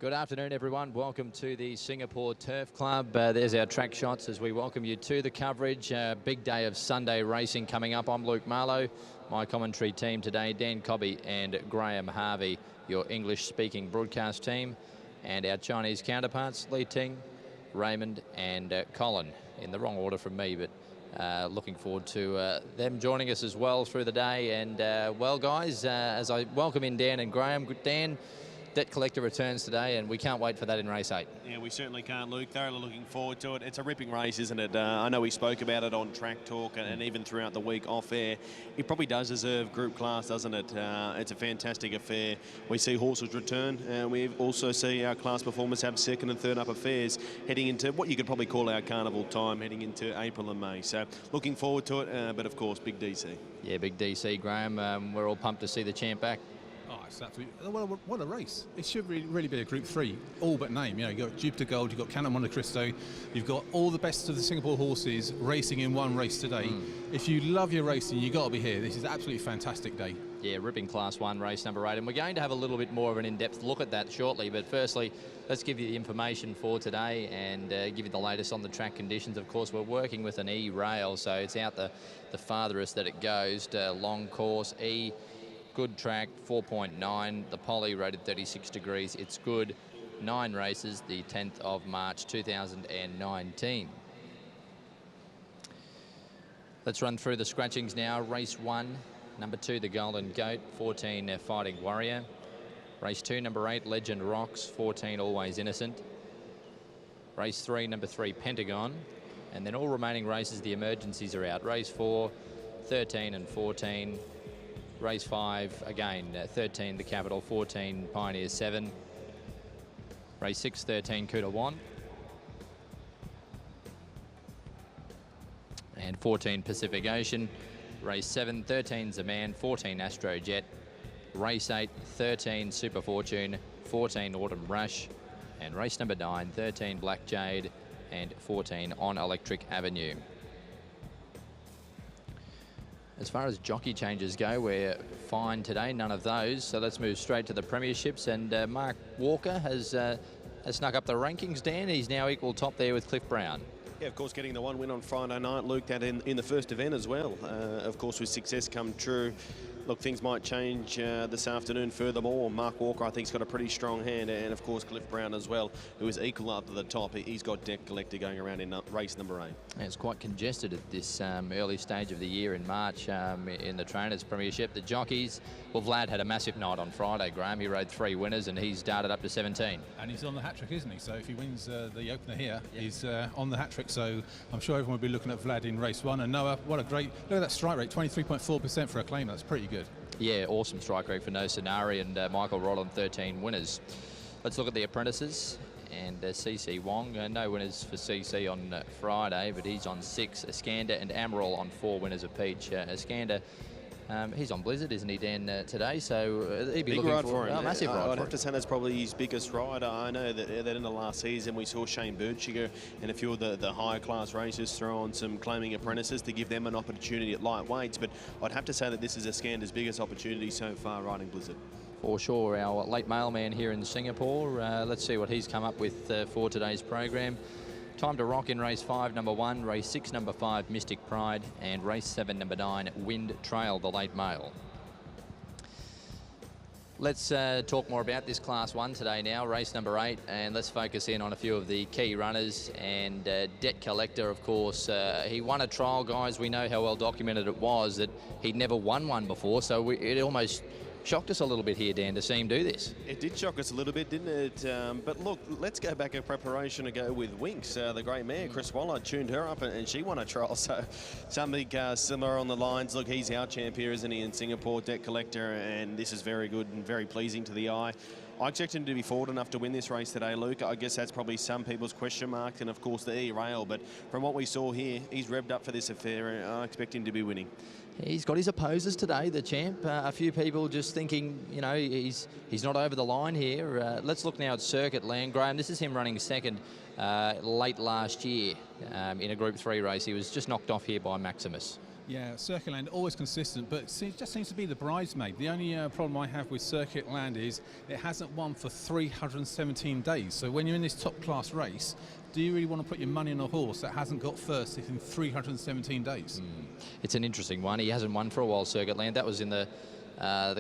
Good afternoon, everyone. Welcome to the Singapore Turf Club. There's our track shots as we welcome you to the coverage. Big day of Sunday racing coming up. I'm Luke Marlowe. My commentary team today, Dan Cobby and Graham Harvey, your English-speaking broadcast team, and our Chinese counterparts, Li Ting, Raymond and Colin, in the wrong order from me, but looking forward to them joining us as well through the day. And, well, guys, as I welcome in Dan and Graham, Dan, Debt Collector returns today, and we can't wait for that in race 8. Yeah, we certainly can't, Luke. Thoroughly looking forward to it. It's a ripping race, isn't it? I know we spoke about it on Track Talk and even throughout the week off air. It probably does deserve group class, doesn't it? It's a fantastic affair. We see horses return, and we also see our class performers have second and third up affairs heading into what you could probably call our carnival time, heading into April and May. So looking forward to it, but of course, big DC. Yeah, big DC, Graham. We're all pumped to see the champ back. Oh, it's absolutely, what a race. It should really be a Group 3, all but name. You know, you've got Jupiter Gold, you've got Cannon Monte Cristo, you've got all the best of the Singapore horses racing in one race today. If you love your racing, you've got to be here. This is an absolutely fantastic day. Yeah, ripping Class 1 race number 8, and we're going to have a little bit more of an in-depth look at that shortly. But firstly, let's give you the information for today and give you the latest on the track conditions. Of course, we're working with an E-rail, so it's out the farthest that it goes. Long course, E. Good track, 4.9. The poly rated 36 degrees. It's good. 9 races, the 10th of March 2019. Let's run through the scratchings now. Race 1, number 2, the Golden Goat. 14, Fighting Warrior. Race 2, number 8, Legend Rocks. 14, Always Innocent. Race 3, number 3, Pentagon. And then all remaining races, the emergencies are out. Race 4, 13 and 14. Race 5, again, 13, the Capital, 14, Pioneer 7. Race 6, 13, Kuta 1. And 14, Pacific Ocean. Race 7, 13, Zaman, 14, Astrojet. Race 8, 13, Super Fortune, 14, Autumn Rush. And race number 9, 13, Black Jade, and 14, On Electric Avenue. As far as jockey changes go, we're fine today, none of those. So let's move straight to the premierships. And Mark Walker has snuck up the rankings, Dan. He's now equal top there with Cliff Brown. Yeah, of course, getting the one win on Friday night, Luke, that in the first event as well. Of course, with success come true. Look, things might change this afternoon furthermore. Mark Walker, I think, has got a pretty strong hand. And, of course, Cliff Brown as well, who is equal up to the top. He's got Debt Collector going around in race number 8. And it's quite congested at this early stage of the year in March in the Trainers' Premiership. The jockeys, well, Vlad had a massive night on Friday, Graham. He rode 3 winners and he's darted up to 17. And he's on the hat-trick, isn't he? So if he wins the opener here, he's on the hat-trick. So I'm sure everyone will be looking at Vlad in race 1. And Noah, what a great, look at that strike rate, 23.4% for a claim. That's pretty good. Yeah, awesome strike rate for No Sonari and Michael Rollin, 13 winners. Let's look at the apprentices. And CC Wong, no winners for CC on Friday, but he's on 6. Iskander and Amaral on 4 winners of Peach. Iskander, he's on Blizzard, isn't he, Dan, today? So he'd be big looking ride for him. massive ride. I'd have to say that's probably his biggest ride. I know that in the last season we saw Shane Birdsugar and a few of the higher class races throw on some claiming apprentices to give them an opportunity at lightweights. But I'd have to say that this is Iskander's biggest opportunity so far riding Blizzard. For sure, our late mailman here in Singapore. Let's see what he's come up with for today's program. Time to Rock in race 5, number 1, race 6, number 5, Mystic Pride, and race 7, number 9, Wind Trail, the late mail. Let's talk more about this Class 1 today now, race number 8, and let's focus in on a few of the key runners. And Debt Collector, of course, he won a trial, guys. We know how well documented it was that he'd never won one before, so it almost shocked us a little bit here, Dan, to see him do this. It did shock us a little bit, didn't it? But look, let's go back in preparation to go with Winks, the great mare. Chris Waller tuned her up and she won a trial. So something similar on the lines. Look, he's our champ here, isn't he, in Singapore, Debt Collector, and this is very good and very pleasing to the eye. I expect him to be forward enough to win this race today, Luke. I guess that's probably some people's question mark, and of course the E-rail. But from what we saw here, he's revved up for this affair, and I expect him to be winning. He's got his opposers today, the champ. A few people just thinking, you know, he's not over the line here. Let's look now at Circuit Land. Graham, this is him running second late last year in a Group 3 race. He was just knocked off here by Maximus. Yeah, Circuit Land always consistent, but it just seems to be the bridesmaid. The only problem I have with Circuit Land is it hasn't won for 317 days. So when you're in this top class race, do you really want to put your money on a horse that hasn't got first in 317 days? It's an interesting one. He hasn't won for a while, Circuit Land. That was in the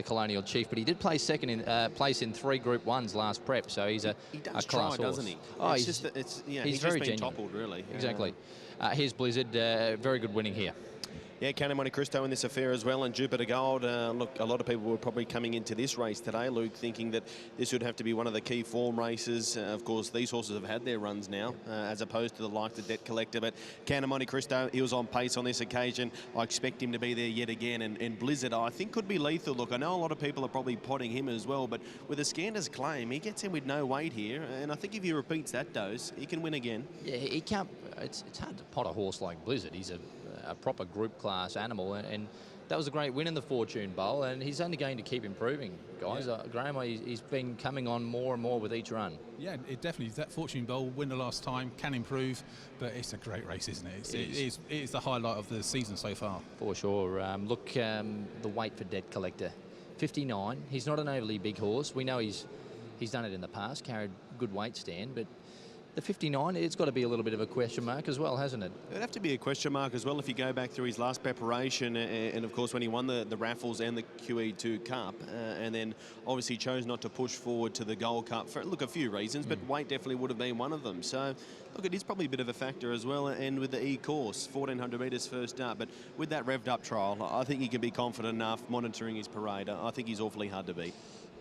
Colonial Chief, but he did place second in place in 3 Group 1s last prep, so he's a does class try, horse. doesn't he? Oh, it's he's just that he's very just been genuine. toppled, really. Exactly. Here's Blizzard, very good winning here. Yeah, Cannon Monte Cristo in this affair as well, and Jupiter Gold. Look, a lot of people were probably coming into this race today, Luke, thinking that this would have to be one of the key form races. Of course, these horses have had their runs now, as opposed to the like the Debt Collector. But Cannon Monte Cristo, he was on pace on this occasion. I expect him to be there yet again. And Blizzard, I think, could be lethal. Look, I know a lot of people are probably potting him as well, but with a Scander's Claim, he gets in with no weight here. And I think if he repeats that dose, he can win again. Yeah, he can't. It's hard to pot a horse like Blizzard. He's a proper group class animal, and that was a great win in the Fortune Bowl, and he's only going to keep improving, guys. Yeah. Graham, he's been coming on more and more with each run. Yeah, it definitely, that Fortune Bowl win the last time can improve, but it's a great race, isn't it? It is the highlight of the season so far. For sure. Look, the weight for Debt Collector, 59. He's not an overly big horse. We know he's done it in the past, carried good weight stand, but the 59, it's got to be a little bit of a question mark as well, hasn't it? It'd have to be a question mark as well if you go back through his last preparation and of course when he won the raffles and the QE2 Cup and then obviously chose not to push forward to the Gold Cup for a few reasons, but weight definitely would have been one of them. So look, it is probably a bit of a factor as well, and with the E-course, 1400 metres first up, but with that revved up trial, I think he can be confident enough monitoring his parade. I think he's awfully hard to beat.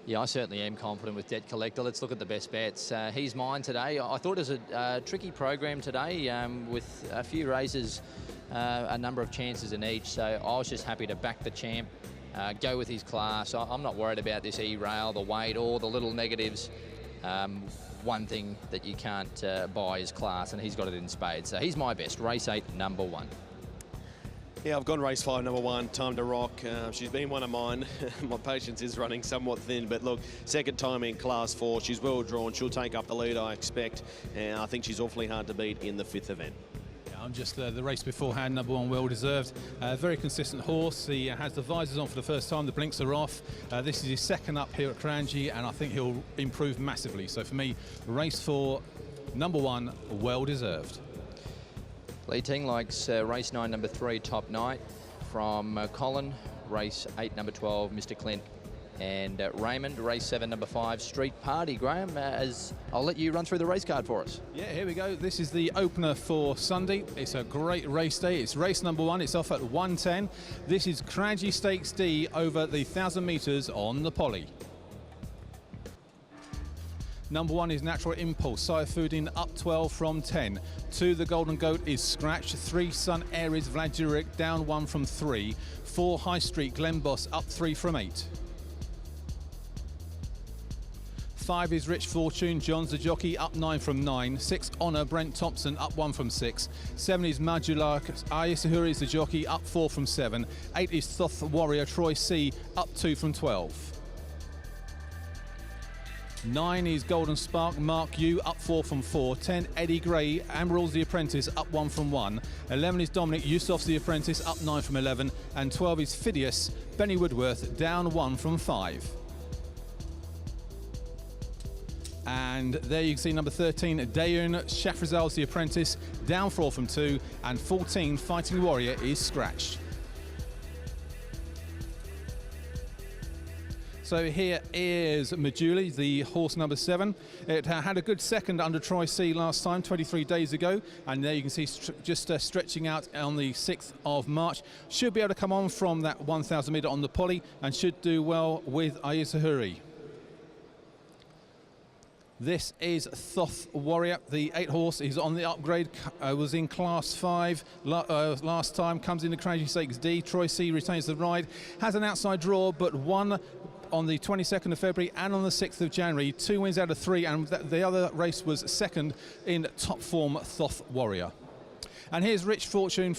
Yeah, I certainly am confident with Debt Collector. Let's look at the best bets. He's mine today. I thought it was a tricky program today with a few races, a number of chances in each. So I was just happy to back the champ, go with his class. I'm not worried about this E-rail, the weight, or the little negatives. One thing that you can't buy is class, and he's got it in spades. So he's my best. Race 8, number 1. Yeah, I've gone race 5, number 1, Time to Rock. She's been one of mine. My patience is running somewhat thin, but look, second time in Class 4. She's well drawn. She'll take up the lead, I expect, and I think she's awfully hard to beat in the 5th event. Yeah, I'm just the race beforehand, number 1, well deserved. Very consistent horse. He has the visors on for the first time. The blinks are off. This is his second up here at Karanji, and I think he'll improve massively. So for me, race 4, number 1, well deserved. Lee Ting likes race 9, number 3, Top Night from Colin. Race 8, number 12, Mr. Clint. And Raymond, race 7, number 5, Street Party. Graham, as I'll let you run through the race card for us. Yeah, here we go. This is the opener for Sunday. It's a great race day. It's race number 1. It's off at 1:10. This is Karanji Stakes D over the 1,000 metres on the Poly. Number 1 is Natural Impulse, Saifuddin up 12 from 10. 2, the Golden Goat is Scratch. 3, Sun Aries, Vlad Jurek down 1 from 3. 4, High Street, Glen Boss up 3 from 8. 5 is Rich Fortune, John's the jockey up 9 from 9. 6, Honor, Brent Thompson up 1 from 6. 7 is Majular, Ayesahuri is the jockey up 4 from 7. 8 is Thoth Warrior, Troy C up 2 from 12. 9 is Golden Spark, Mark Yu up 4 from 4. 10, Eddie Gray, Emerald's the Apprentice up 1 from 1. 11 is Dominic Yusuf's the Apprentice up 9 from 11. And 12 is Phidias, Benny Woodworth down 1 from 5. And there you can see number 13, Dayun Shafrazal's the Apprentice down 4 from 2. And 14, Fighting Warrior is scratched. So here is Majuli, the horse number 7. It had a good second under Troy C last time, 23 days ago. And there you can see just stretching out on the 6th of March. Should be able to come on from that 1,000 metre on the Poly and should do well with Ayesahuri. This is Thoth Warrior, the 8 horse. He's on the upgrade, was in Class 5 last time, comes into Karanji Stakes D. Troy C retains the ride, has an outside draw, but won on the 22nd of February and on the 6th of January. 2 wins out of 3, and the other race was second in top form, Thoth Warrior. And here's Rich Fortune.